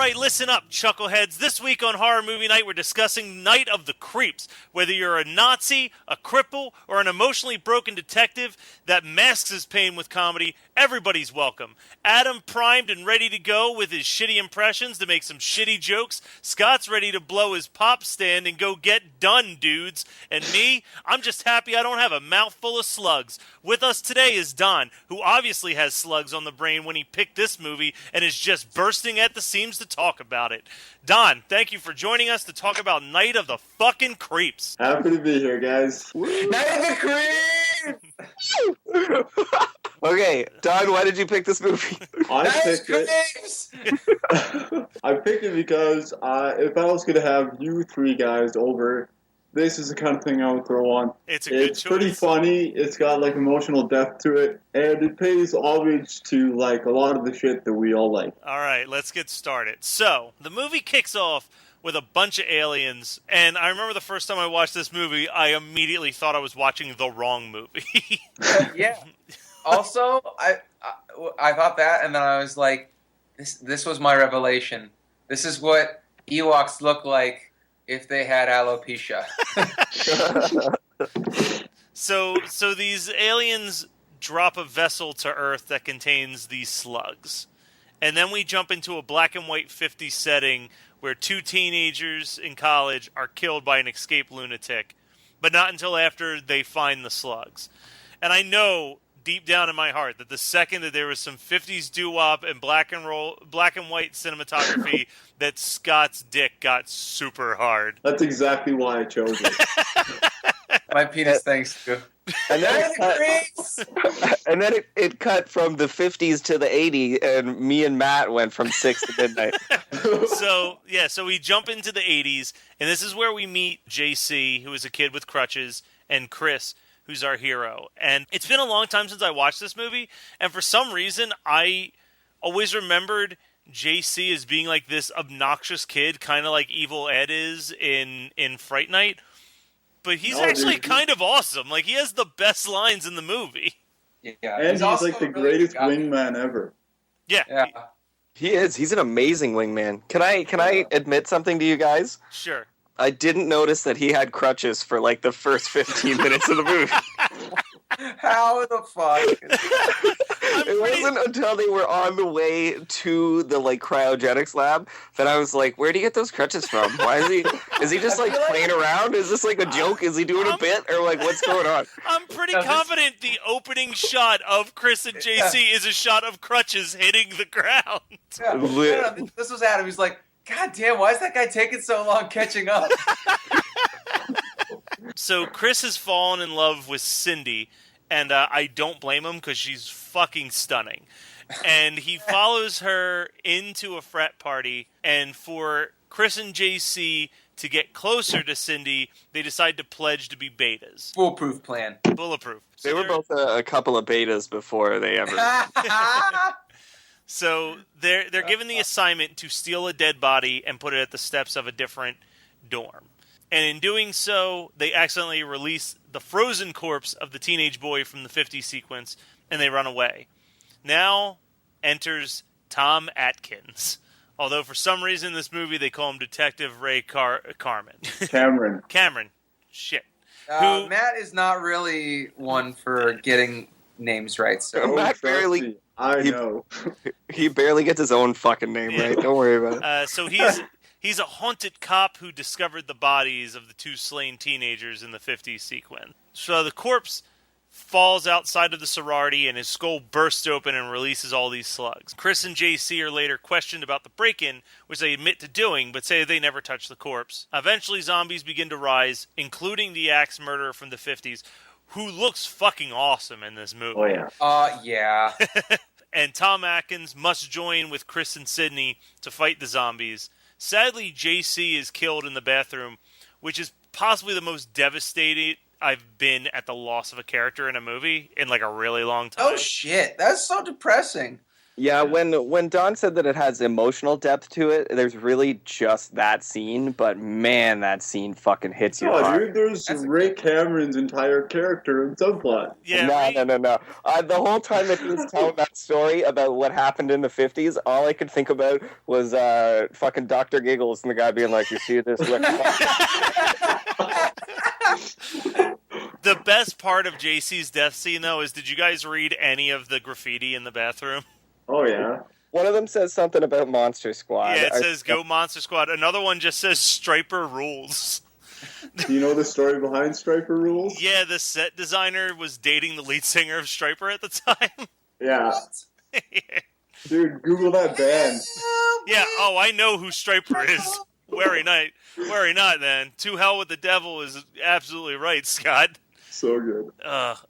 right, listen up, chuckleheads. This week on Horror Movie Night, we're discussing Night of the Creeps. Whether you're a Nazi, a cripple, or an emotionally broken detective that masks his pain with comedy, everybody's welcome. Adam primed and ready to go with his shitty impressions to make some shitty jokes. Scott's ready to blow his pop stand and go get done, dudes. And me, I'm just happy I don't have a mouthful of slugs. With us today is Don, who obviously has slugs on the brain when he picked this movie and is just bursting at the seams to talk about it. Don, thank you for joining us to talk about Night of the fucking Creeps. Happy to be here, guys. Night of the Creeps! Okay, Don, why did you pick this movie? I picked it because if I was going to have you three guys over, this is the kind of thing I would throw on. It's good choice. Pretty funny. It's got like emotional depth to it, and it pays homage to like a lot of the shit that we all like. All right, let's get started. So, the movie kicks off with a bunch of aliens, and I remember the first time I watched this movie, I immediately thought I was watching the wrong movie. Yeah. Also, I thought that, and then I was like, this was my revelation. This is what Ewoks look like if they had alopecia. So these aliens drop a vessel to Earth that contains these slugs. And then we jump into a black and white 50s setting where two teenagers in college are killed by an escaped lunatic, but not until after they find the slugs. And I know deep down in my heart that the second that there was some 50s doo-wop and black and white cinematography that Scott's dick got super hard. That's exactly why I chose it. My penis thanks to. And then it cut from the 50s to the 80s, and me and Matt went from 6 to midnight. So we jump into the 80s, and this is where we meet JC, who is a kid with crutches, and Chris, who's our hero. And it's been a long time since I watched this movie, and for some reason, I always remembered JC as being like this obnoxious kid, kind of like Evil Ed is in Fright Night. But he's actually kind of awesome. Like, he has the best lines in the movie. Yeah, and he's like the greatest wingman ever. Yeah. He is. He's an amazing wingman. Can I admit something to you guys? Sure. I didn't notice that he had crutches for like the first 15 minutes of the movie. How the fuck? It wasn't until they were on the way to the like cryogenics lab that I was like, where do you get those crutches from? Why is he just like playing around? Is this like a joke? Is he doing a bit? Or like what's going on? I'm pretty confident the opening shot of Chris and JC is a shot of crutches hitting the ground. Yeah. This was Adam. He's like, God damn, why is that guy taking so long catching up? So Chris has fallen in love with Cindy, and I don't blame him because she's fucking stunning. And he follows her into a frat party, and for Chris and JC to get closer to Cindy, they decide to pledge to be betas. Foolproof plan. Bulletproof. So they were both a couple of betas before they ever... So they're given the assignment to steal a dead body and put it at the steps of a different dorm. And in doing so, they accidentally release the frozen corpse of the teenage boy from the 50 sequence, and they run away. Now enters Tom Atkins. Although for some reason in this movie they call him Detective Ray Cameron. Cameron. Shit. Matt is not really one for getting names right. So Matt barely... I know. He barely gets his own fucking name right. Don't worry about it. So he's a haunted cop who discovered the bodies of the two slain teenagers in the 50s sequence. So the corpse falls outside of the sorority and his skull bursts open and releases all these slugs. Chris and JC are later questioned about the break-in, which they admit to doing, but say they never touched the corpse. Eventually zombies begin to rise, including the axe murderer from the 50s, who looks fucking awesome in this movie. Oh, yeah. Yeah. And Tom Atkins must join with Chris and Sydney to fight the zombies. Sadly, JC is killed in the bathroom, which is possibly the most devastated I've been at the loss of a character in a movie in like a really long time. Oh, shit. That's so depressing. Yeah, when Don said that it has emotional depth to it, there's really just that scene, but man, that scene fucking hits you Oh, hard. dude, there's That's a Ray good- Cameron's entire character and subplot. Yeah, no, right? no, no, no. The whole time that he was telling that story about what happened in the 50s, all I could think about was fucking Dr. Giggles and the guy being like, you see this? The best part of JC's death scene, though, is did you guys read any of the graffiti in the bathroom? Oh, yeah. One of them says something about Monster Squad. Yeah, it says "Go Monster Squad." Another one just says "Striper rules." Do you know the story behind Striper Rules? Yeah, the set designer was dating the lead singer of Striper at the time. Yeah. What? Dude, Google that band. Yeah, oh, I know who Striper is. Very not, then. To hell with the devil is absolutely right, Scott. So good.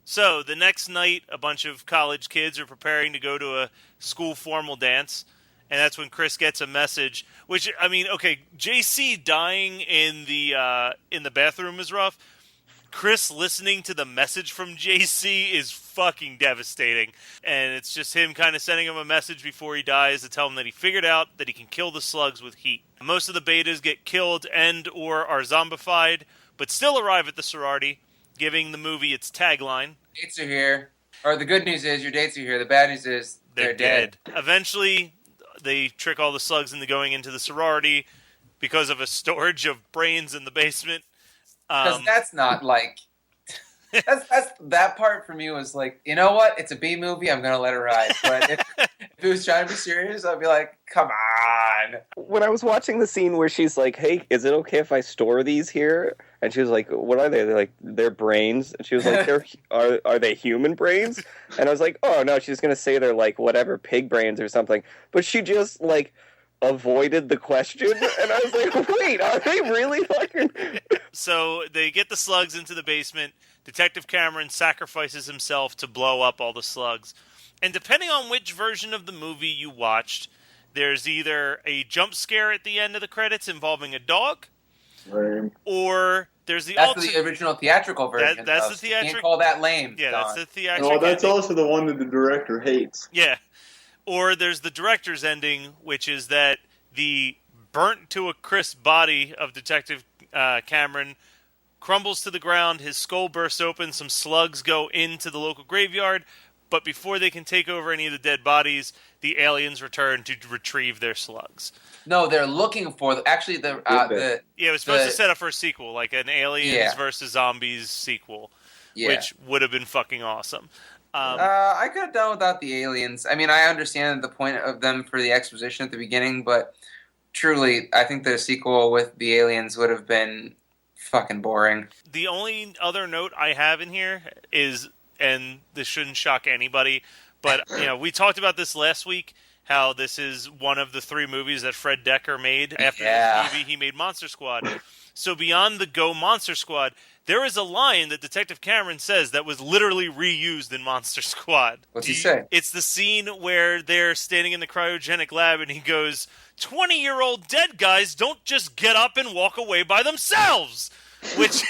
So, the next night, a bunch of college kids are preparing to go to a school formal dance, and that's when Chris gets a message, which, I mean, okay, JC dying in the bathroom is rough. Chris listening to the message from JC is fucking devastating. And it's just him kind of sending him a message before he dies to tell him that he figured out that he can kill the slugs with heat. Most of the betas get killed and or are zombified, but still arrive at the sorority, giving the movie its tagline. Dates are here. Or the good news is your dates are here. The bad news is they're dead. Eventually, they trick all the slugs into going into the sorority because of a storage of brains in the basement. Because that's not like... That's that part for me was like, you know what? It's a B movie. I'm gonna let it ride. But if it was trying to be serious, I'd be like, come on. When I was watching the scene where she's like, "Hey, is it okay if I store these here?" and she was like, "What are they?" They're like, "They're brains." And she was like, "Are they human brains?" And I was like, "Oh no, she's gonna say they're like whatever pig brains or something." But she just like avoided the question, and I was like, "Wait, are they really fucking?" So they get the slugs into the basement. Detective Cameron sacrifices himself to blow up all the slugs. And depending on which version of the movie you watched, there's either a jump scare at the end of the credits involving a dog, Lame. or there's the That's the original theatrical version. that's the You can't theatrical. call that lame. Yeah, Don. that's the theatrical. No, that's ending. also the one that the director hates. Yeah. Or there's the director's ending, which is that the burnt to a crisp body of Detective Cameron crumbles to the ground, his skull bursts open, some slugs go into the local graveyard, but before they can take over any of the dead bodies, the aliens return to retrieve their slugs. No, they're looking for actually the Yeah, it was supposed to set up for a sequel, like an Aliens versus Zombies sequel, yeah. which would have been fucking awesome. I could have done without the aliens. I mean, I understand the point of them for the exposition at the beginning, but truly, I think the sequel with the aliens would have been fucking boring. The only other note I have in here is, and this shouldn't shock anybody, but we talked about this last week, how this is one of the 3 movies that Fred Decker made. After this movie, he made Monster Squad. So beyond the Go Monster Squad, there is a line that Detective Cameron says that was literally reused in Monster Squad. What's he say? It's the scene where they're standing in the cryogenic lab and he goes, 20-year-old dead guys don't just get up and walk away by themselves. Which,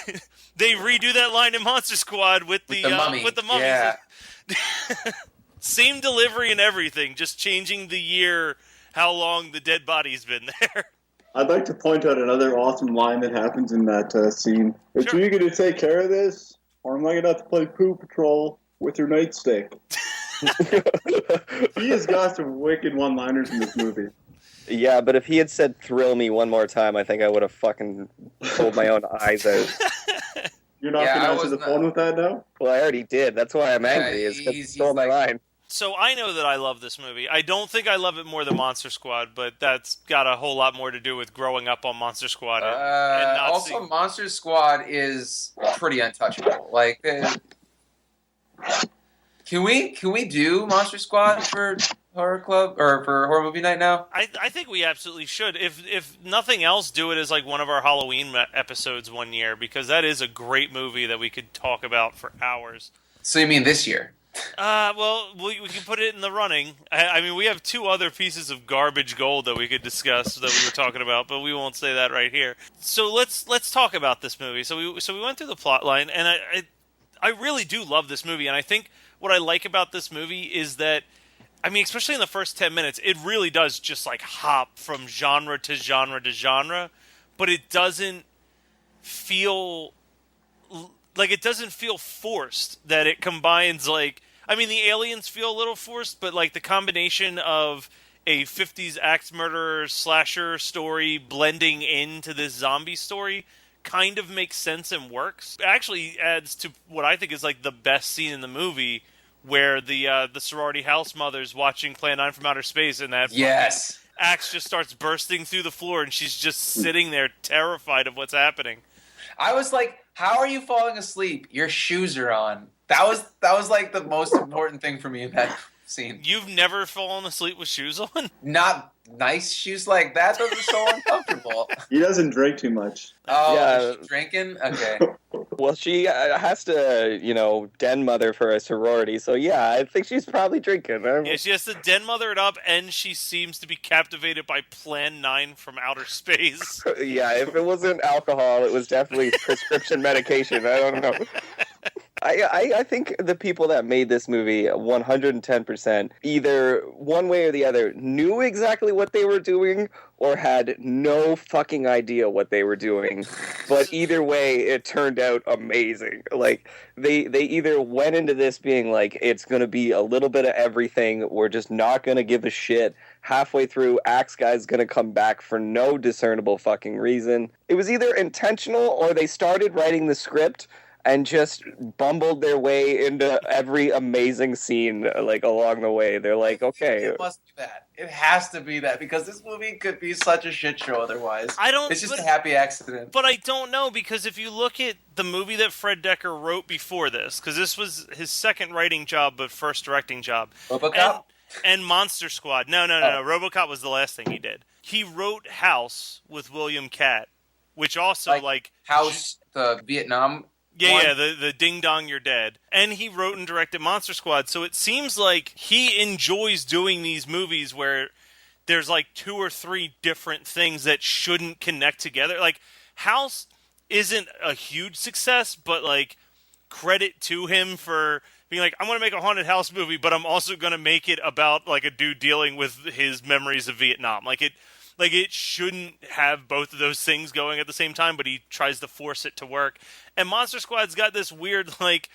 they redo that line in Monster Squad with the mummy. With the mummies. Yeah. Same delivery and everything, just changing the year, how long the dead body's been there. I'd like to point out another awesome line that happens in that scene. Are you going to take care of this, or am I going to have to play Poo Patrol with your nightstick? He has got some wicked one-liners in this movie. Yeah, but if he had said "thrill me" one more time, I think I would have fucking pulled my own eyes out. You're not going to answer the phone with that now? Well, I already did. That's why I'm angry. Is because he stole my line. So I know that I love this movie. I don't think I love it more than Monster Squad, but that's got a whole lot more to do with growing up on Monster Squad. And not also, Monster Squad is pretty untouchable. Like, can we do Monster Squad for Horror Club or for Horror Movie Night now? I think we absolutely should. If nothing else, do it as like one of our Halloween episodes one year, because that is a great movie that we could talk about for hours. So you mean this year? Well, we can put it in the running. I mean, we have 2 other pieces of garbage gold that we could discuss that we were talking about, but we won't say that right here. So let's talk about this movie. So we went through the plot line, and I really do love this movie, and I think what I like about this movie is that I mean, especially in the first 10 minutes, it really does just like hop from genre to genre to genre, but it doesn't feel like it doesn't feel forced that it combines like I mean the aliens feel a little forced, but like the combination of a 50s axe murderer slasher story blending into this zombie story kind of makes sense and works. It actually adds to what I think is like the best scene in the movie, where the sorority house mother's watching Plan 9 from Outer Space, and that Yes. axe just starts bursting through the floor, and she's just sitting there terrified of what's happening. I was like, how are you falling asleep? Your shoes are on. That was like the most important thing for me in that scene. You've never fallen asleep with shoes on? Not nice shoes like that. Those are so uncomfortable. He doesn't drink too much. Oh, Yeah. is she drinking? Okay. Well, she has to, den mother for a sorority, so yeah, I think she's probably drinking. Yeah, she has to den mother it up, and she seems to be captivated by Plan 9 from Outer Space. Yeah, if it wasn't alcohol, it was definitely prescription medication. I don't know. I think the people that made this movie 110% either one way or the other knew exactly what they were doing or had no fucking idea what they were doing. But either way, it turned out amazing. Like, they either went into this being like, it's going to be a little bit of everything, we're just not going to give a shit. Halfway through, Axe Guy's going to come back for no discernible fucking reason. It was either intentional or they started writing the script and just bumbled their way into every amazing scene, like, along the way. They're like, okay. It must be that. It has to be that, because this movie could be such a shit show otherwise. It's just a happy accident. But I don't know, because if you look at the movie that Fred Decker wrote before this, because this was his second writing job but first directing job. RoboCop? And Monster Squad. No. RoboCop was the last thing he did. He wrote House with William Catt, which also, like House, the Vietnam... Yeah, the Ding Dong You're Dead. And he wrote and directed Monster Squad, so it seems like he enjoys doing these movies where there's like 2 or 3 different things that shouldn't connect together. Like, House isn't a huge success, but like, credit to him for being like, I'm going to make a haunted house movie, but I'm also going to make it about like a dude dealing with his memories of Vietnam. Like, it shouldn't have both of those things going at the same time, but he tries to force it to work. And Monster Squad's got this weird, like,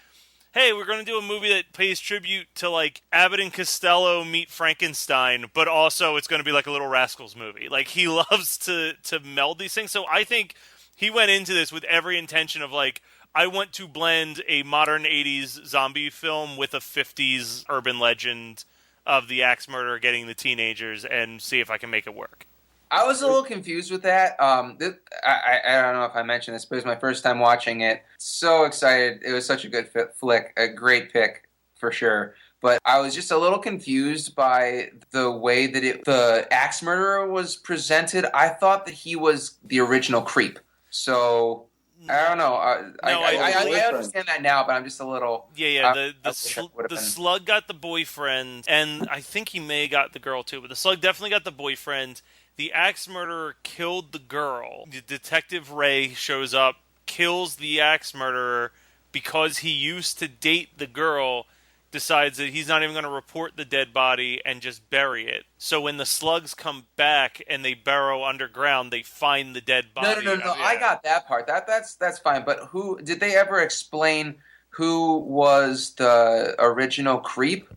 hey, we're going to do a movie that pays tribute to, like, Abbott and Costello meet Frankenstein, but also it's going to be like a Little Rascals movie. Like, he loves to meld these things. So I think he went into this with every intention of, like, I want to blend a modern 80s zombie film with a 50s urban legend of the axe murderer getting the teenagers and see if I can make it work. I was a little confused with that. I don't know if I mentioned this, but it was my first time watching it. So excited. It was such a good flick. A great pick, for sure. But I was just a little confused by the way that the axe murderer was presented. I thought that he was the original creep. So... I don't know. I understand that now, but I'm just a little... Yeah. The slug got the boyfriend, and I think he may have got the girl too, but the slug definitely got the boyfriend. The axe murderer killed the girl. Detective Ray shows up, kills the axe murderer because he used to date the girl, decides that he's not even going to report the dead body and just bury it. So when the slugs come back and they burrow underground, they find the dead body. No. Yeah. I got that part. That's fine. But who did they ever explain who was the original creep?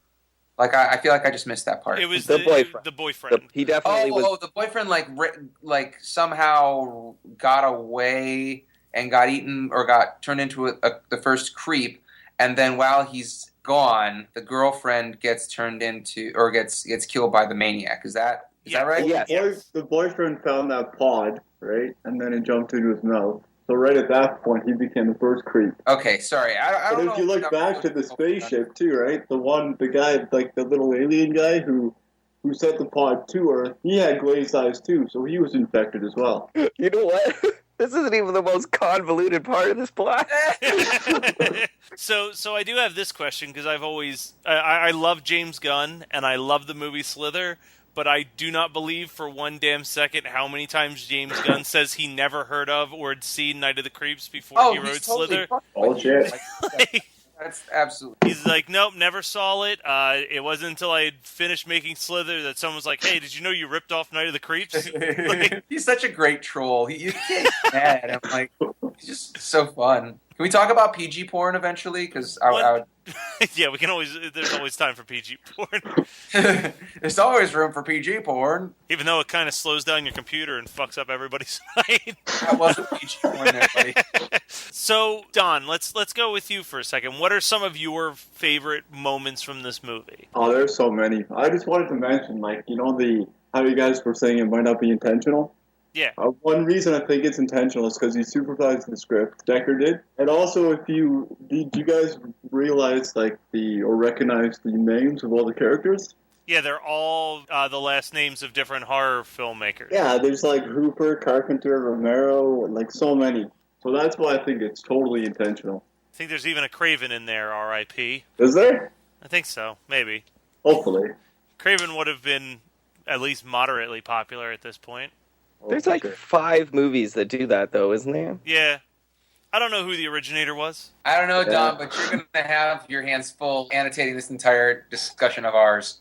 Like, I feel like I just missed that part. It was the boyfriend. The boyfriend. He definitely was. Oh, the boyfriend like somehow got away and got eaten or got turned into the first creep, and then while he's gone, the girlfriend gets turned into or gets killed by the maniac. Is that right? Yes. The boyfriend found that pod, right, and then it jumped into his mouth. So right at that point, he became the first creep. Okay, sorry. I don't know. But if you look back to the spaceship too, right, the guy, like the little alien guy who sent the pod to Earth, he had glazed eyes too, so he was infected as well. You know what? This isn't even the most convoluted part of this plot. So I do have this question, because I've always... I love James Gunn, and I love the movie Slither, but I do not believe for one damn second how many times James Gunn says he never heard of or had seen Night of the Creeps before he wrote Slither. Oh, shit. That's absolutely. He's like, nope, never saw it. It wasn't until I had finished making Slither that someone was like, hey, did you know you ripped off Night of the Creeps? Like, He's such a great troll. You can't get mad. I'm like, he's just so fun. Can we talk about PG porn eventually? Because I would. Yeah, we can always. There's always time for PG porn. There's always room for PG porn. Even though it kind of slows down your computer and fucks up everybody's night. That wasn't PG porn there, buddy. So, Don, let's go with you for a second. What are some of your favorite moments from this movie? Oh, there's so many. I just wanted to mention, like, how you guys were saying it might not be intentional. Yeah. One reason I think it's intentional is because he supervised the script. Decker did. And also, did you guys realize, or recognize the names of all the characters? Yeah, they're all the last names of different horror filmmakers. Yeah, there's Hooper, Carpenter, Romero, so many. So that's why I think it's totally intentional. I think there's even a Craven in there, R.I.P. Is there? I think so, maybe. Hopefully. Craven would have been at least moderately popular at this point. There's 5 movies that do that, though, isn't there? Yeah. I don't know who the originator was. I don't know, Don, but you're going to have your hands full annotating this entire discussion of ours.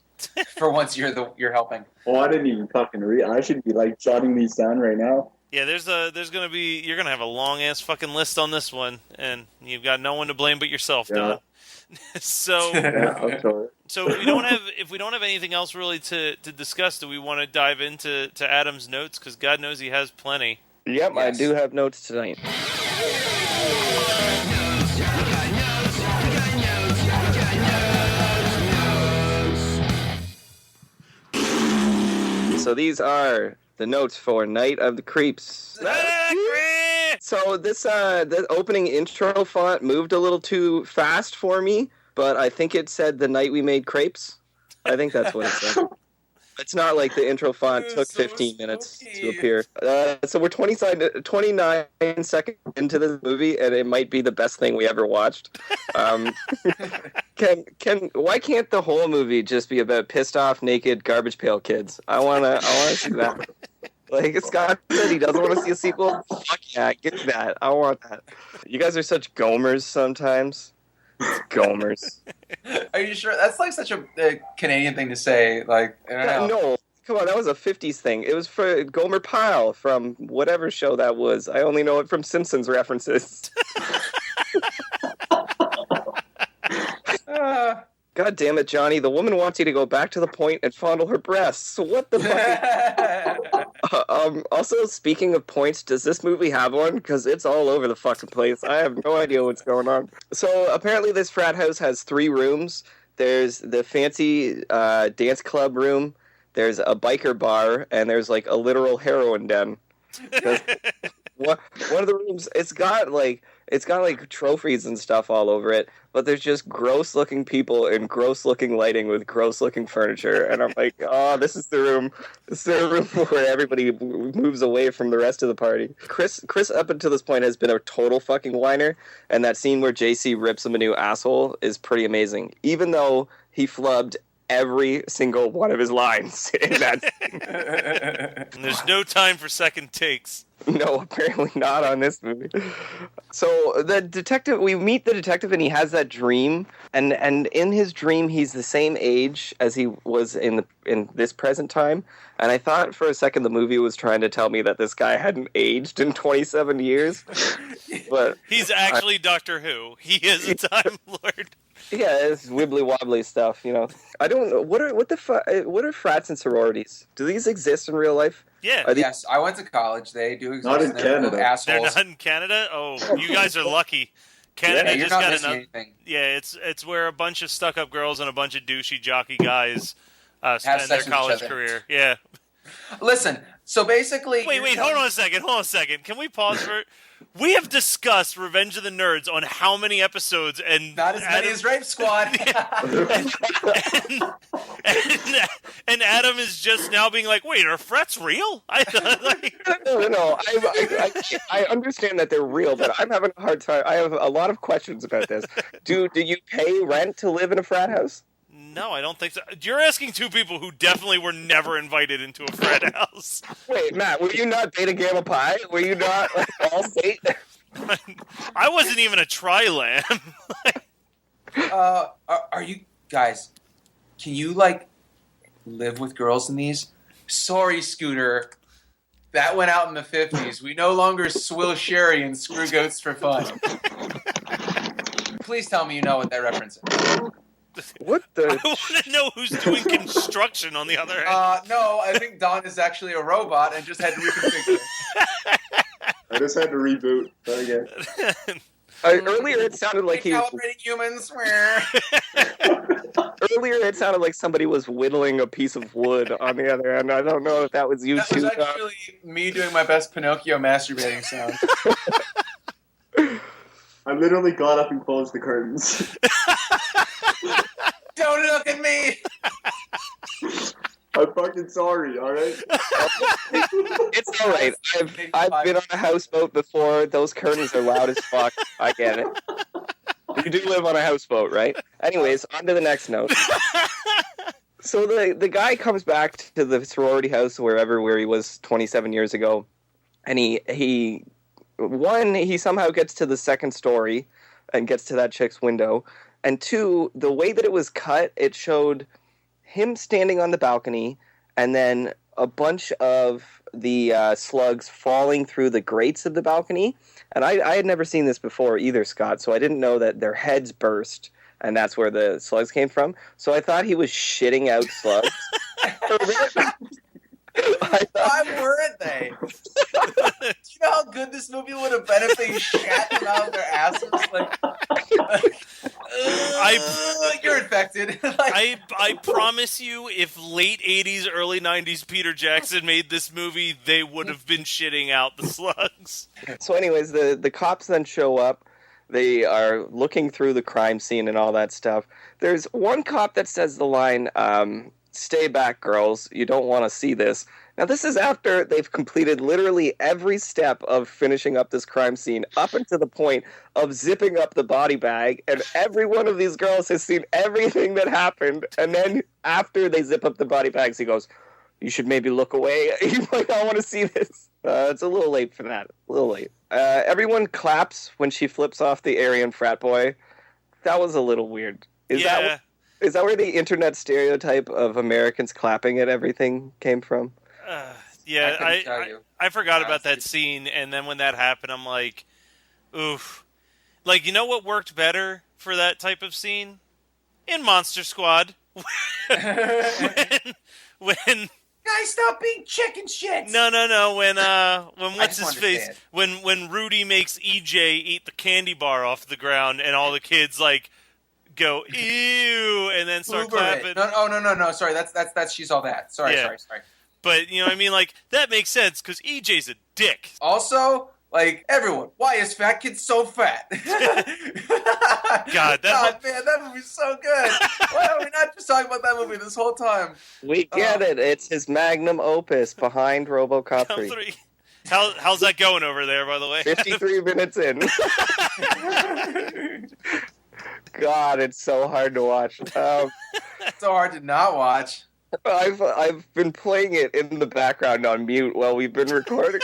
For once, you're helping. Oh, I didn't even fucking read. I should be jotting these down right now. Yeah, you're gonna have a long ass fucking list on this one, and you've got no one to blame but yourself, Don. So, I'm sorry. So if we don't have anything else really to discuss, do we want to dive into Adam's notes? Because God knows he has plenty. Yep, yes. I do have notes tonight. So these are the notes for Night of the Creeps. So this opening intro font moved a little too fast for me, but I think it said the night we made crepes. I think that's what it said. It's not like the intro font took 15 minutes to appear. So we're 29 seconds into this movie, and it might be the best thing we ever watched. Why can't the whole movie just be about pissed off, naked, garbage pail kids? I wanna see that. Scott said he doesn't want to see a sequel. Fuck yeah, get that. I want that. You guys are such gomers sometimes. Gomers. Are you sure? That's such a Canadian thing to say. I don't know. No, come on, that was a 50s thing. It was for Gomer Pyle from whatever show that was. I only know it from Simpsons references. God damn it, Johnny. The woman wants you to go back to the point and fondle her breasts. What the fuck? Also, speaking of points, does this movie have one? Because it's all over the fucking place. I have no idea what's going on. So, apparently this frat house has 3 rooms. There's the fancy dance club room, there's a biker bar, and there's, a literal heroin den. One of the rooms, it's got trophies and stuff all over it, but there's just gross looking people and gross looking lighting with gross looking furniture, and I'm like, oh, this is the room where everybody moves away from the rest of the party. Chris up until this point has been a total fucking whiner, and that scene where JC rips him a new asshole is pretty amazing, even though he flubbed every single one of his lines in that scene. And there's no time for second takes. No, apparently not on this movie. So we meet the detective, and he has that dream, and in his dream he's the same age as he was in this present time. And I thought for a second the movie was trying to tell me that this guy hadn't aged in 27 years. But he's actually Doctor Who. He is a Time Lord. Yeah, it's wibbly wobbly stuff, I don't know what are frats and sororities? Do these exist in real life? Yeah. Yes, I went to college. They do exist. Not in Canada. Assholes. They're not in Canada? Oh, you guys are lucky. Canada just got another. Yeah, it's where a bunch of stuck-up girls and a bunch of douchey jockey guys spend their college career. Yeah. Listen, so basically... Wait, hold on a second. Can we pause for... We have discussed Revenge of the Nerds on how many episodes, and... Not as many as Rape Squad. and Adam is just now being like, wait, are frets real? No. I understand that they're real, but I'm having a hard time. I have a lot of questions about this. Do you pay rent to live in a frat house? No, I don't think so. You're asking 2 people who definitely were never invited into a frat house. Wait, Matt, were you not Beta Gamma Pi? Were you not all state? I wasn't even a tri-lam. Are you guys? Can you like live with girls in these? Sorry, Scooter. That went out in the 50s. We no longer swill sherry and screw goats for fun. Please tell me you know what that reference is. What the? I want to know who's doing construction on the other hand. No, I think Don is actually a robot and just had to reconfigure. I just had to reboot that again. Earlier it sounded like Calibrating humans. Earlier it sounded like somebody was whittling a piece of wood on the other end. I don't know if that was you That too. was actually me doing my best Pinocchio masturbating sound. I literally got up and closed the curtains. Don't look at me! I'm fucking sorry, alright? It's alright. I've been on a houseboat before. Those curtains are loud as fuck. I get it. You do live on a houseboat, right? Anyways, on to the next note. So the guy comes back to the sorority house where he was 27 years ago, and he somehow gets to the second story and gets to that chick's window, and two, the way that it was cut, it showed him standing on the balcony, and then a bunch of the slugs falling through the grates of the balcony. And I had never seen this before either, Scott, so I didn't know that their heads burst, and that's where the slugs came from. So I thought he was shitting out slugs. Why weren't they? Do you know how good this movie would have been if they shat them out of their asses? You're infected. I promise you, if late 80s, early 90s Peter Jackson made this movie, they would have been shitting out the slugs. So anyways, the cops then show up. They are looking through the crime scene and all that stuff. There's one cop that says the line, "Stay back, girls. You don't want to see this." Now, this is after they've completed literally every step of finishing up this crime scene, up until the point of zipping up the body bag, and every one of these girls has seen everything that happened, and then after they zip up the body bags, he goes, "You should maybe look away." He's like, "I want to see this." It's a little late for that. A little late. Everyone claps when she flips off the Aryan frat boy. That was a little weird. Is that where the internet stereotype of Americans clapping at everything came from? I forgot about that scene, and then when that happened, I'm like, oof. Like, you know what worked better for that type of scene? In Monster Squad. when Guys, stop being chicken shit! No. When what's his face? When Rudy makes EJ eat the candy bar off the ground, and all the kids like go ew, and then start clapping. No. Sorry, that's she's all that. Sorry. But you know what I mean? Like that makes sense because EJ's a dick. Also, like everyone, why is fat kids so fat? God, man, that movie's so good. Why are we not just talking about that movie this whole time? We get it. It's his magnum opus behind RoboCop 3. How's that going over there, by the way? 53 minutes in. God, it's so hard to watch. So hard to not watch. I've been playing it in the background on mute while we've been recording.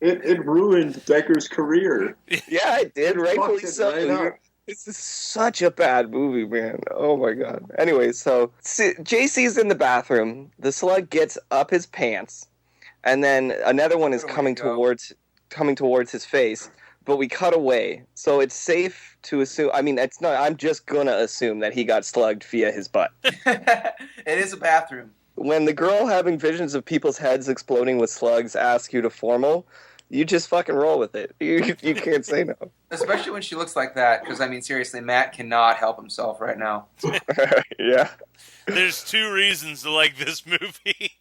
It ruined Decker's career. Yeah, it did. Rightfully so. Right, this is such a bad movie, man. Oh my god. Anyway, so JC's in the bathroom. The slug gets up his pants, and then another one is coming towards his face. But we cut away, so it's safe to assume. I mean, it's not. I'm just gonna assume that he got slugged via his butt. It is a bathroom. When the girl having visions of people's heads exploding with slugs asks you to formal, you just fucking roll with it. You can't say no. Especially when she looks like that, because, I mean, seriously, Matt cannot help himself right now. Yeah. There's two reasons to like this movie.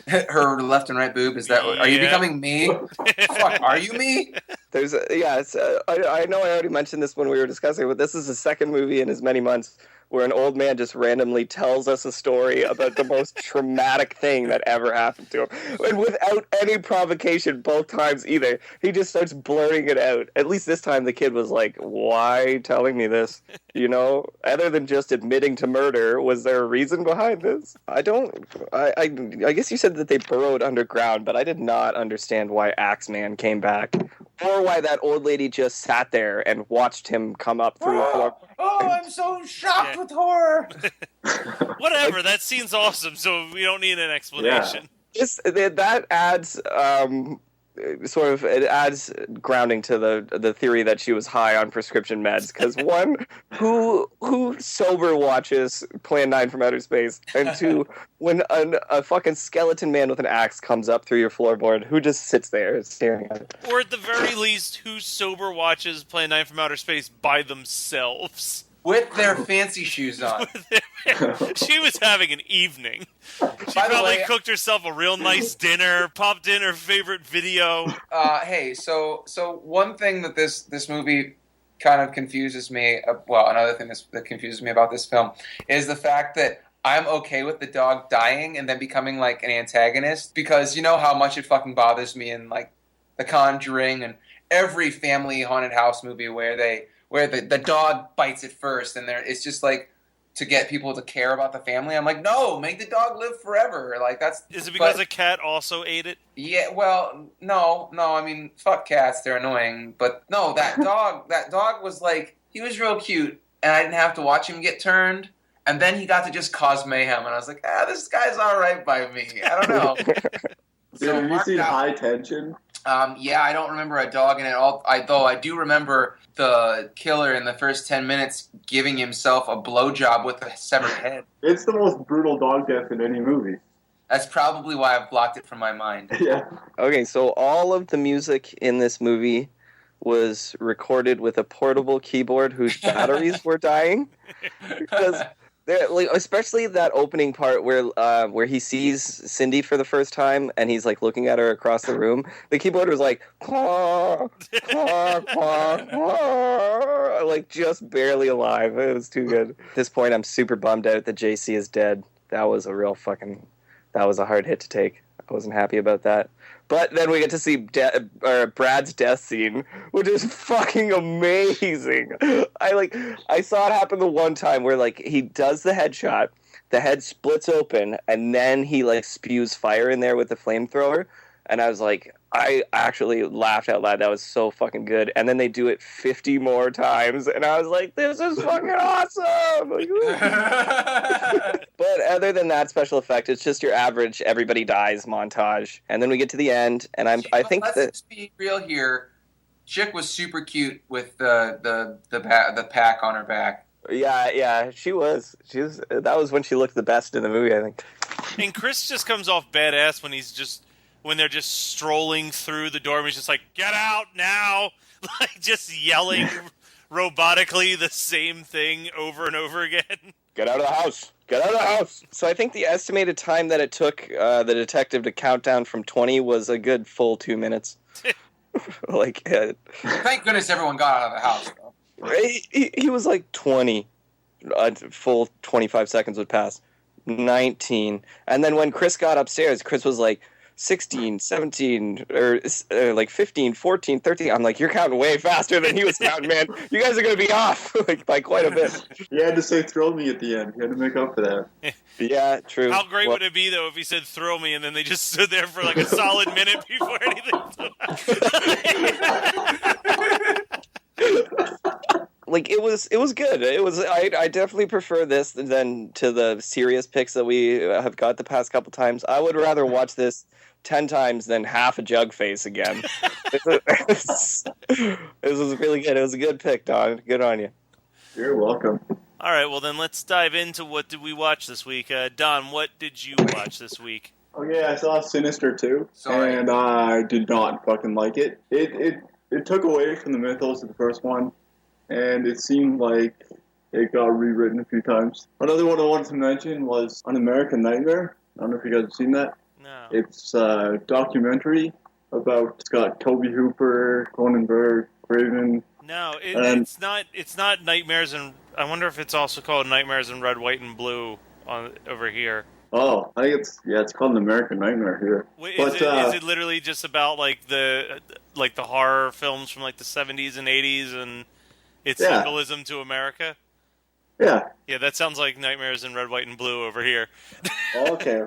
Her left and right boob, is that... Are you becoming me? Fuck, are you me? I know I already mentioned this when we were discussing, but this is the second movie in as many months where an old man just randomly tells us a story about the most traumatic thing that ever happened to him. And without any provocation both times either. He just starts blurting it out. At least this time the kid was like, why telling me this? You know, other than just admitting to murder, was there a reason behind this? I guess you said that they burrowed underground, but I did not understand why Axeman came back. or why that old lady just sat there and watched him come up through the floor. Oh, I'm so shocked with horror. Whatever, that scene's awesome, so we don't need an explanation. That adds it adds grounding to the theory that she was high on prescription meds, because one, who sober watches Plan 9 from Outer Space, and two, when a fucking skeleton man with an axe comes up through your floorboard, who just sits there staring at it? Or at the very least, who sober watches Plan 9 from Outer Space by themselves? With their fancy shoes on. She was having an evening. She By the probably way, cooked herself a real nice dinner, popped in her favorite video. Hey, so one thing that this movie kind of confuses me, another thing that confuses me about this film is the fact that I'm okay with the dog dying and then becoming like an antagonist, because you know how much it fucking bothers me in like The Conjuring and every family haunted house movie where the dog bites it first, and it's just like to get people to care about the family. I'm like, no, make the dog live forever. Like that's. Is it because a cat also ate it? Yeah, well, no. I mean, fuck cats; they're annoying. But no, that dog was like, he was real cute, and I didn't have to watch him get turned. And then he got to just cause mayhem, and I was like, this guy's all right by me. I don't know. Dude, have you seen High Tension? Yeah, I don't remember a dog in it all. Though I do remember the killer in the first 10 minutes giving himself a blowjob with a severed head. It's the most brutal dog death in any movie. That's probably why I've blocked it from my mind. Yeah. Okay, so all of the music in this movie was recorded with a portable keyboard whose batteries were dying. Because like, especially that opening part where he sees Cindy for the first time and he's like looking at her across the room. The keyboard was like, claw, claw, claw, claw, like just barely alive. It was too good. At this point, I'm super bummed out that JC is dead. That was a hard hit to take. I wasn't happy about that. But then we get to see Brad's death scene, which is fucking amazing. I saw it happen the one time where like he does the headshot, the head splits open, and then he like spews fire in there with the flamethrower, and I was like, I actually laughed out loud. That was so fucking good. And then they do it 50 more times, and I was like, this is fucking awesome! But other than that special effect, it's just your average everybody dies montage. And then we get to the end, and I think let's that... just be real here. Chick was super cute with the pack on her back. Yeah, she was. That was when she looked the best in the movie, I think. And Chris just comes off badass when they're just strolling through the door, and he's just like, get out now! Like, just yelling robotically the same thing over and over again. Get out of the house! Get out of the house! So I think the estimated time that it took the detective to count down from 20 was a good full 2 minutes. Thank goodness everyone got out of the house, though. He was like 20. A full 25 seconds would pass. 19. And then when Chris got upstairs, Chris was like, 16, 17, or like 15, 14, 13. I'm like, you're counting way faster than he was counting, man. You guys are going to be off like by quite a bit. You had to say throw me at the end. You had to make up for that. Yeah, true. How great would it be, though, if he said throw me, and then they just stood there for like a solid minute before anything. Like it was good. I definitely prefer this than to the serious picks that we have got the past couple times. I would rather watch this 10 times than half a jug face again. This was really good. It was a good pick, Don. Good on you. You're welcome. All right, well then let's dive into what did we watch this week. Don, what did you watch this week? Okay, I saw Sinister 2, Sorry. and I did not fucking like it. It took away from the mythos of the first one, and it seemed like it got rewritten a few times. Another one I wanted to mention was An American Nightmare. I don't know if you guys have seen that. No. It's a documentary it's got Toby Hooper, Cronenberg, Craven. No, it's not. It's not Nightmares, and I wonder if it's also called Nightmares in Red, White, and Blue over here. Oh, I think it's called An American Nightmare here. Wait, But, is it literally just about like the horror films from like the 70s and 80s and its symbolism to America? Yeah. Yeah, that sounds like Nightmares in Red, White, and Blue over here. Okay.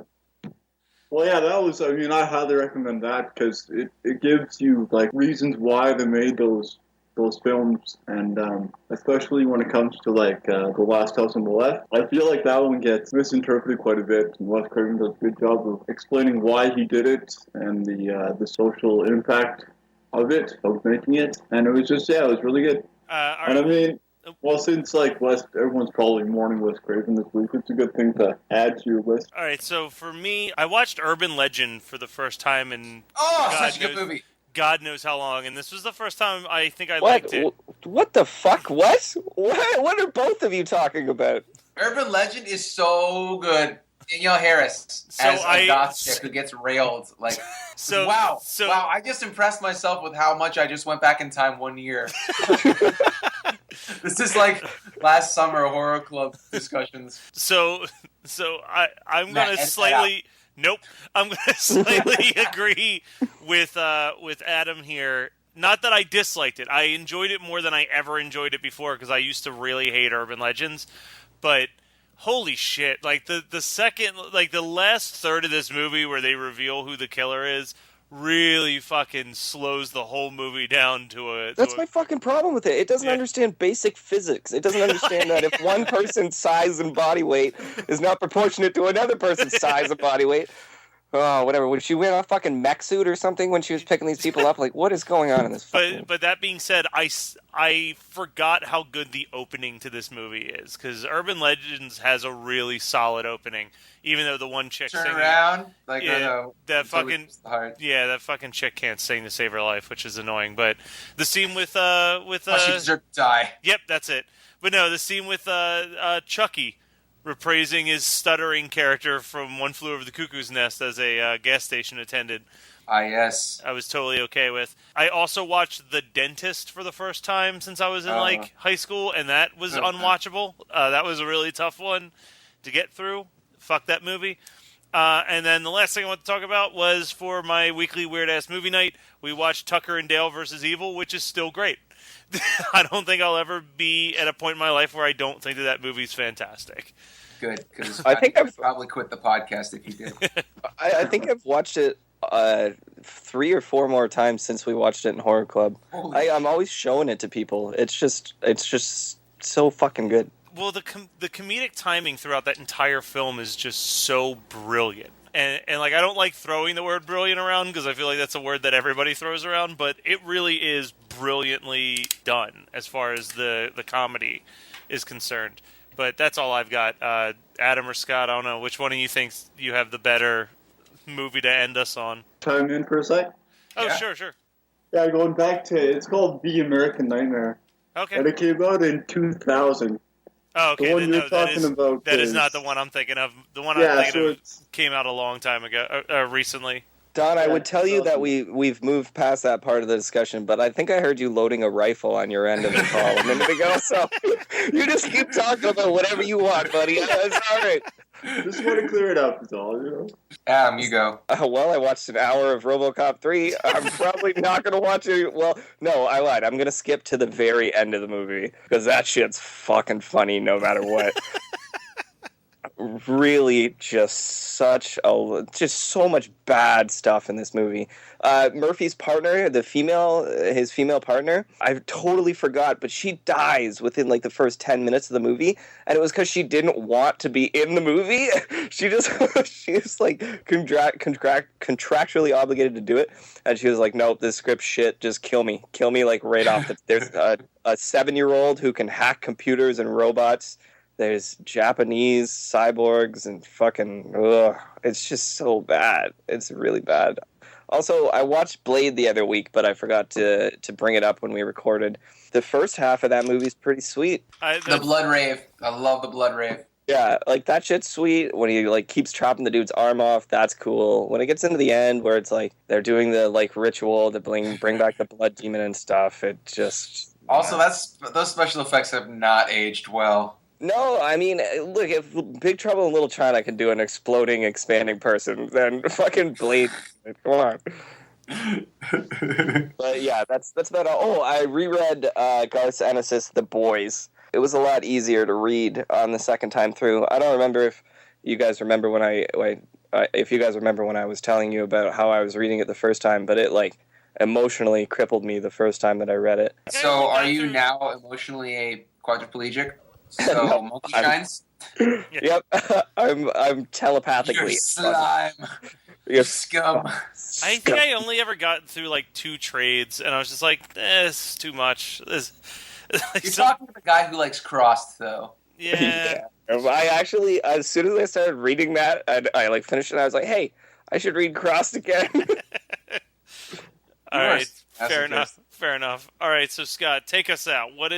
Well, yeah, that was. I mean, I highly recommend that because it gives you like reasons why they made those films, and especially when it comes to like The Last House on the Left, I feel like that one gets misinterpreted quite a bit. And Wes Craven does a good job of explaining why he did it and the social impact of making it, and it was just it was really good. And I mean. Well, since like everyone's probably mourning Wes Craven this week, it's a good thing to add to your list. All right, so for me, I watched Urban Legend for the first time in such a good movie. God knows how long, and this was the first time I think I liked it. What the fuck? What? What are both of you talking about? Urban Legend is so good. Danielle Harris as a goth chick who gets railed. Like, wow. I just impressed myself with how much I just went back in time 1 year. This is like last summer horror club discussions. So I'm gonna slightly agree with Adam here. Not that I disliked it. I enjoyed it more than I ever enjoyed it before because I used to really hate Urban Legends, but. Holy shit, like the second, like the last third of this movie where they reveal who the killer is really fucking slows the whole movie down That's my fucking problem with it. It doesn't understand basic physics. It doesn't understand that if one person's size and body weight is not proportionate to another person's size and body weight. Oh, whatever. Would she wear a fucking mech suit or something when she was picking these people up? Like, what is going on in this fucking... But that being said, I forgot how good the opening to this movie is, because Urban Legends has a really solid opening, even though the one chick turn singing... around? Like, that fucking chick can't sing to save her life, which is annoying, but the scene with she deserved to die. Yep, that's it. But no, the scene with Chucky... reprising his stuttering character from One Flew Over the Cuckoo's Nest as a gas station attendant. Yes. I was totally okay with. I also watched The Dentist for the first time since I was in high school, and that was unwatchable. That was a really tough one to get through. Fuck that movie. And then the last thing I want to talk about was for my weekly Weird Ass Movie Night, we watched Tucker and Dale vs. Evil, which is still great. I don't think I'll ever be at a point in my life where I don't think that movie's fantastic. Good, because I think I've probably quit the podcast if you did. I think I've watched it 3 or 4 more times since we watched it in Horror Club. I'm always showing it to people. It's just so fucking good. Well, the comedic timing throughout that entire film is just so brilliant. And like, I don't like throwing the word brilliant around because I feel like that's a word that everybody throws around, but it really is brilliantly done as far as the comedy is concerned. But that's all I've got. Adam or Scott, I don't know. Which one of you thinks you have the better movie to end us on? Chime in for a sec? Oh, yeah. Sure. Yeah, going back to it's called The American Nightmare. Okay. And it came out in 2000. Oh, okay. The one you're talking about that is not the one I'm thinking of. The one I'm thinking of came out a long time ago, recently. Don, I would tell you that we've moved past that part of the discussion, but I think I heard you loading a rifle on your end of the call a minute ago, so you just keep talking about whatever you want, buddy. That's all right. Just want to clear it up, is all, You go. Well, I watched an hour of RoboCop 3. I'm probably not going to watch it. Well, no, I lied. I'm going to skip to the very end of the movie, because that shit's fucking funny no matter what. Really just so much bad stuff in this movie. Murphy's partner, his female partner, I totally forgot, but she dies within like the first 10 minutes of the movie, and it was because she didn't want to be in the movie. She was like contractually obligated to do it, and she was like, nope, this script shit, just kill me like right off. There's a 7-year-old who can hack computers and robots. There's Japanese cyborgs and fucking... Ugh, it's just so bad. It's really bad. Also, I watched Blade the other week, but I forgot to bring it up when we recorded. The first half of that movie's pretty sweet. The blood rave. I love the blood rave. Yeah, like that shit's sweet. When he like keeps chopping the dude's arm off, that's cool. When it gets into the end where it's like they're doing the like ritual to bring back the blood demon and stuff, it just... Also, those special effects have not aged well. No, I mean, look, if Big Trouble in Little China can do an exploding, expanding person, then fucking Blade, come on. But yeah, that's about all. Oh, I reread Garth Ennis' The Boys. It was a lot easier to read on the second time through. I don't remember if you guys remember when I if you guys remember when I was telling you about how I was reading it the first time, but it like emotionally crippled me the first time that I read it. So are you now emotionally a quadriplegic? So No, monkey shines? Yep, I'm telepathically. You're slime. You're Scum. I think I only ever got through like 2 trades, and I was just like, this is too much. Like You're talking to the guy who likes Crossed, though. Yeah. I actually, as soon as I started reading that, I like finished it. And I was like, hey, I should read Crossed again. All right, fair enough. All right, so Scott, take us out. What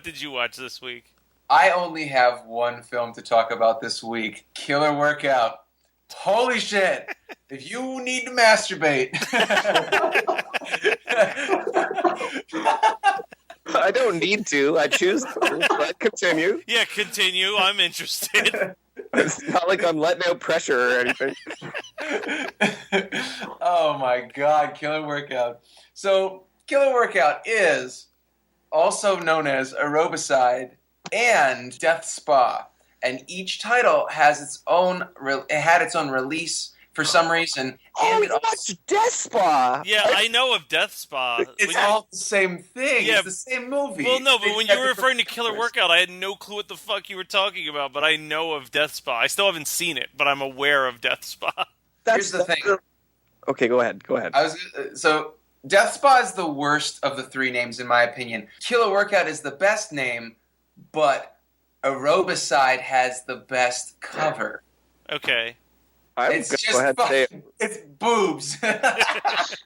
did you watch this week? I only have one film to talk about this week. Killer Workout. Holy shit! If you need to masturbate. I don't need to. I choose to. But continue. Yeah, continue. I'm interested. It's not like I'm letting out pressure or anything. Oh my god, Killer Workout. So, Killer Workout is also known as Aerobicide and Death Spa. And each title has its own, it had its own release for some reason. Oh, you watched Death Spa! Yeah, I know of Death Spa. It's all the same thing. Yeah, it's the same movie. Well, no, but They when had you were referring to different Killer Workout, I had no clue what the fuck you were talking about, but I know of Death Spa. I still haven't seen it, but I'm aware of Death Spa. Here's the thing. Okay, go ahead. So, Death Spa is the worst of the 3 names, in my opinion. Killer Workout is the best name, but Aerobicide has the best cover. Okay. It's just fucking, it's boobs.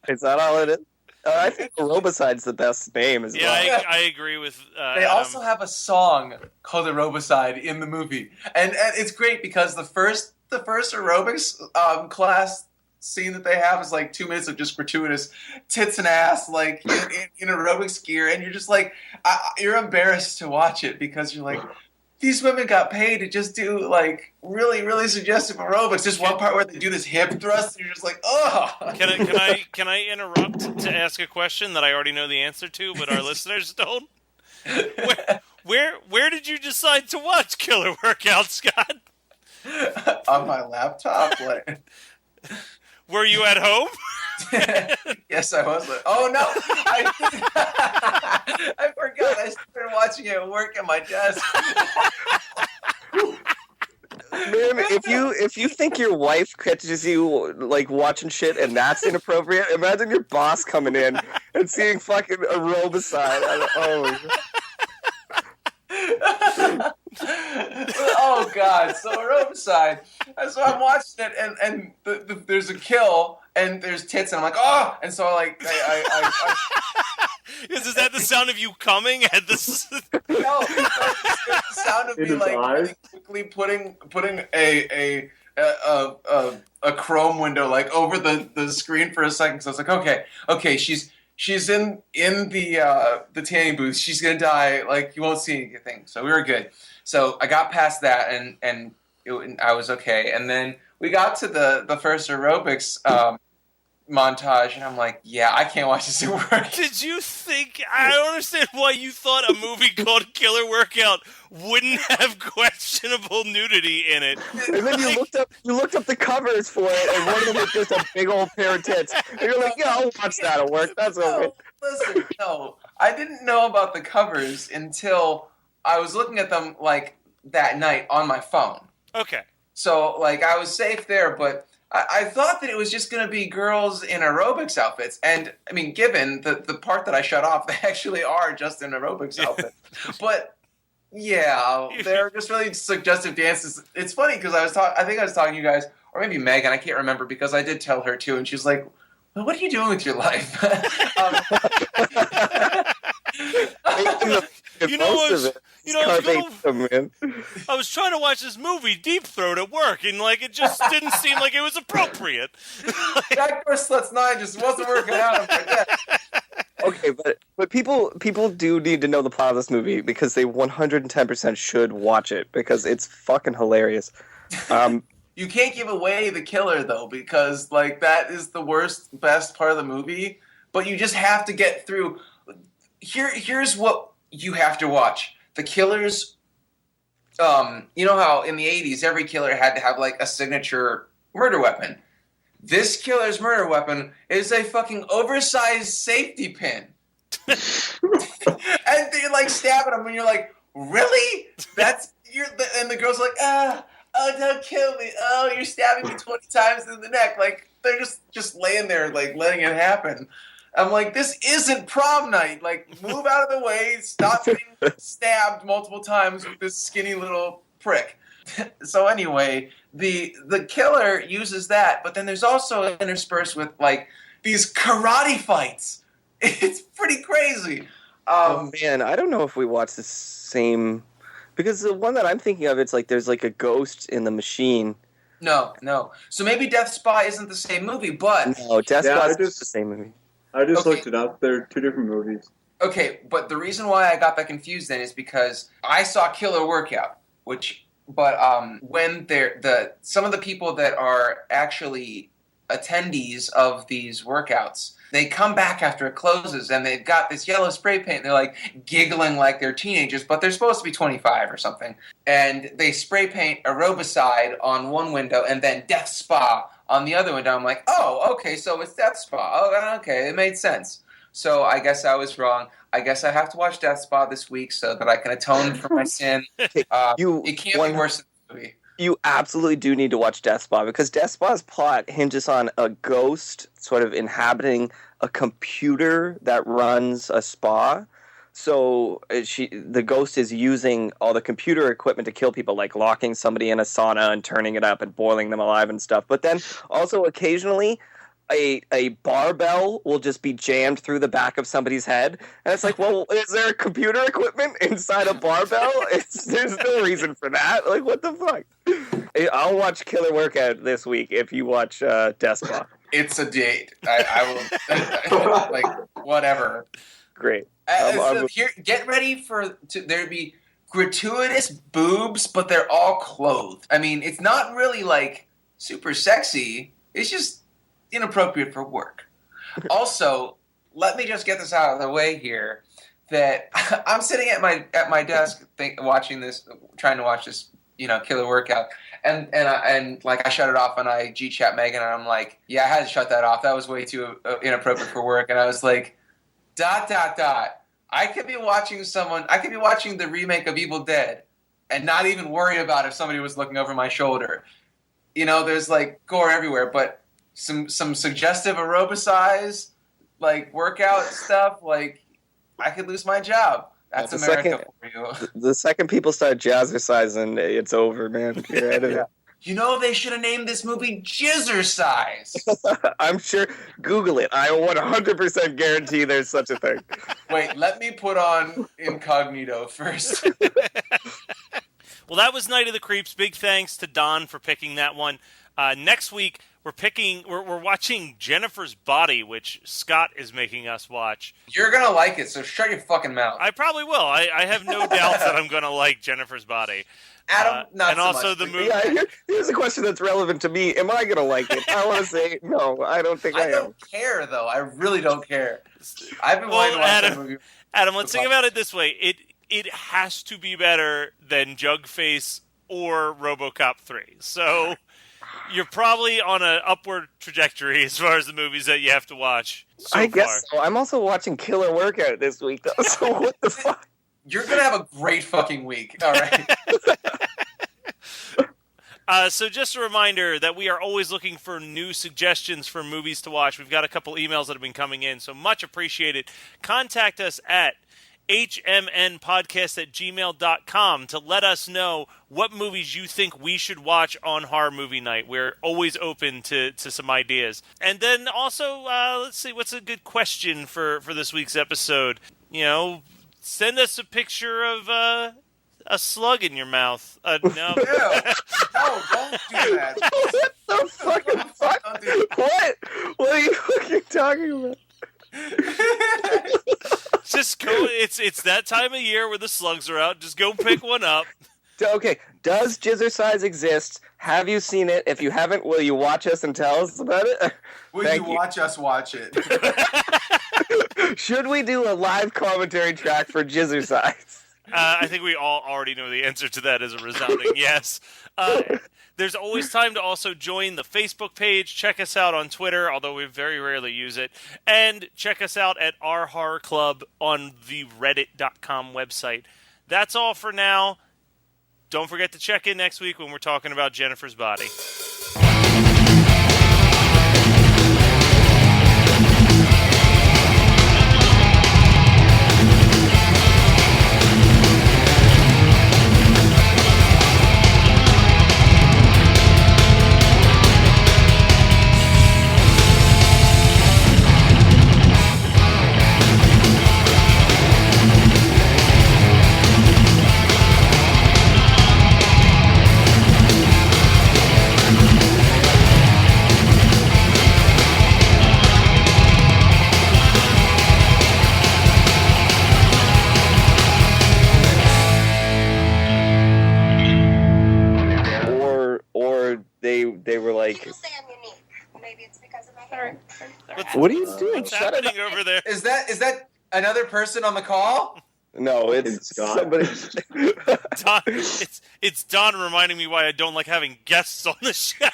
Is that all it is? I think Aerobicide's the best name as well. Yeah, I agree with They also have a song called Aerobicide in the movie. And it's great because the first aerobics class scene that they have is like 2 minutes of just gratuitous tits and ass, like in aerobics gear, and you're just like, you're embarrassed to watch it because you're like, these women got paid to just do like really, really suggestive aerobics. There's one part where they do this hip thrust, and you're just like, oh. Can I interrupt to ask a question that I already know the answer to, but our listeners don't? Where did you decide to watch Killer Workout, Scott? On my laptop, like. Were you at home? Yes, I was. Oh no, I forgot. I started watching it at work at my desk. Man, if you think your wife catches you like watching shit and that's inappropriate, imagine your boss coming in and seeing fucking Aerobicide. Oh god, so Aerobicide. So I'm watching it, and there's a kill, and there's tits, and I'm like, oh, and so I Is that the sound of you coming at this? no, it's the sound of me like really quickly putting a Chrome window like over the screen for a second. So I was like, okay, she's in the tanning booth. She's gonna die. Like you won't see anything. So we were good. So I got past that and I was okay. And then we got to the first aerobics montage, and I'm like, yeah, I can't watch this at work. Did you think? I don't understand why you thought a movie called Killer Workout wouldn't have questionable nudity in it. And then you looked up the covers for it, and one of them was just a big old pair of tits. And you're like, yeah, I'll watch that at work. That's okay. Listen, no, I didn't know about the covers until I was looking at them like that night on my phone. Okay. So like I was safe there, but I thought that it was just going to be girls in aerobics outfits. And, I mean, given the part that I shut off, they actually are just in aerobics outfits. But, yeah, they're just really suggestive dances. It's funny because I think I was talking to you guys, or maybe Megan, I can't remember, because I did tell her, too. And she was like, well, what are you doing with your life? I was trying to watch this movie Deep Throat at work, and like it just didn't seem like it was appropriate. Backdoor Sluts 9 just wasn't working out. Okay, but people do need to know the plot of this movie because they 110% should watch it because it's fucking hilarious. You can't give away the killer though, because like that is the best part of the movie. But you just have to get through. Here's what you have to watch. The killers, you know how in the 80s every killer had to have like a signature murder weapon. This killer's murder weapon is a fucking oversized safety pin. And you're like stabbing him, and you're like, really? And the girl's like, oh, don't kill me. Oh, you're stabbing me 20 times in the neck. Like, they're just laying there, like, letting it happen. I'm like, this isn't prom night. Like, move out of the way. Stop getting stabbed multiple times with this skinny little prick. So anyway, the killer uses that, but then there's also interspersed with, like, these karate fights. It's pretty crazy. Oh, man, I don't know if we watched the same... Because the one that I'm thinking of, it's like there's like a ghost in the machine. No. So maybe Death Spa isn't the same movie, but... No, Death Spa is the same movie. I just looked it up. They're two different movies. Okay, but the reason why I got that confused then is because I saw Killer Workout, when some of the people that are actually attendees of these workouts, they come back after it closes and they've got this yellow spray paint and they're like giggling like they're teenagers, but they're supposed to be 25 or something. And they spray paint Aerobicide on one window and then Death Spa on the other window. I'm like, oh, okay, so it's Death Spa. Oh, okay, it made sense. So I guess I was wrong. I guess I have to watch Death Spa this week so that I can atone for my sin. It can't be worse than the movie. You absolutely do need to watch Death Spa, because Death Spa's plot hinges on a ghost sort of inhabiting a computer that runs a spa. So the ghost is using all the computer equipment to kill people, like locking somebody in a sauna and turning it up and boiling them alive and stuff. But then also occasionally a barbell will just be jammed through the back of somebody's head. And it's like, well, is there computer equipment inside a barbell? There's no reason for that. Like, what the fuck? I'll watch Killer Workout this week if you watch Death Spa. It's a date. I will, like, whatever. Great. Here, get ready for there to be gratuitous boobs, but they're all clothed. I mean, it's not really, like, super sexy. It's just inappropriate for work. Also, let me just get this out of the way here, that I'm sitting at my desk watching this, trying to watch this, Killer Workout, and like I shut it off and I G-chat Megan and I'm like, yeah, I had to shut that off. That was way too inappropriate for work. And I was like, ... I could be watching the remake of Evil Dead and not even worry about if somebody was looking over my shoulder. There's like gore everywhere, but some suggestive aerobicize, like workout stuff, like I could lose my job. That's America for you. The second people start jazzercising, it's over, man. You're out of it. They should have named this movie Jizzercise. I'm sure. Google it. I 100% guarantee there's such a thing. Wait, let me put on incognito first. Well, that was Night of the Creeps. Big thanks to Don for picking that one. Next week, we're watching Jennifer's Body, which Scott is making us watch. You're gonna like it, so shut your fucking mouth. I probably will. I have no doubt that I'm gonna like Jennifer's Body. Adam, not and so also much. the movie. Yeah, here's a question that's relevant to me. Am I gonna like it? I want to say no. I don't think I am. I don't care though. I really don't care. I've been wanting to watch that movie. Adam, let's think about it this way. It has to be better than Jugface or RoboCop 3. So you're probably on an upward trajectory as far as the movies that you have to watch so I guess far. so. I'm also watching Killer Workout this week, though, so what the fuck? You're going to have a great fucking week, all right? So just a reminder that we are always looking for new suggestions for movies to watch. We've got a couple emails that have been coming in, so much appreciated. Contact us at hmnpodcast@gmail.com to let us know what movies you think we should watch on Horror Movie Night. We're always open to some ideas. And then also, let's see, what's a good question for this week's episode? Send us a picture of a slug in your mouth. No. Ew. No, don't do that. What the fucking fuck? What? What are you fucking talking about? Just go. It's that time of year where the slugs are out. Just go pick one up. Okay, does Jizzercise exist? Have you seen it? If you haven't, will you watch us and tell us about it? Will you watch us watch it? Should we do a live commentary track for Jizzercise? I think we all already know the answer to that as a resounding yes. There's always time to also join the Facebook page. Check us out on Twitter, although we very rarely use it. And check us out at our horror club on the reddit.com website. That's all for now. Don't forget to check in next week when we're talking about Jennifer's body. They were like, People say I'm unique. Maybe it's because of my hair. "What are you doing? What's Shut happening up!" over there? Is that another person on the call? No, it's Scott. somebody. Don, it's Don reminding me why I don't like having guests on the show.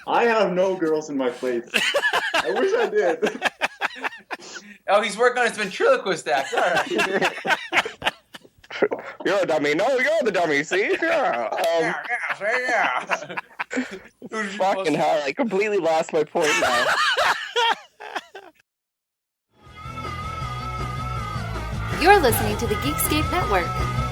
I have no girls in my place. I wish I did. Oh, he's working on his ventriloquist act. All right. You're a dummy. No, you're the dummy. See? Yeah. Yeah. Fucking hell! I completely lost my point now. You're listening to the Geekscape Network.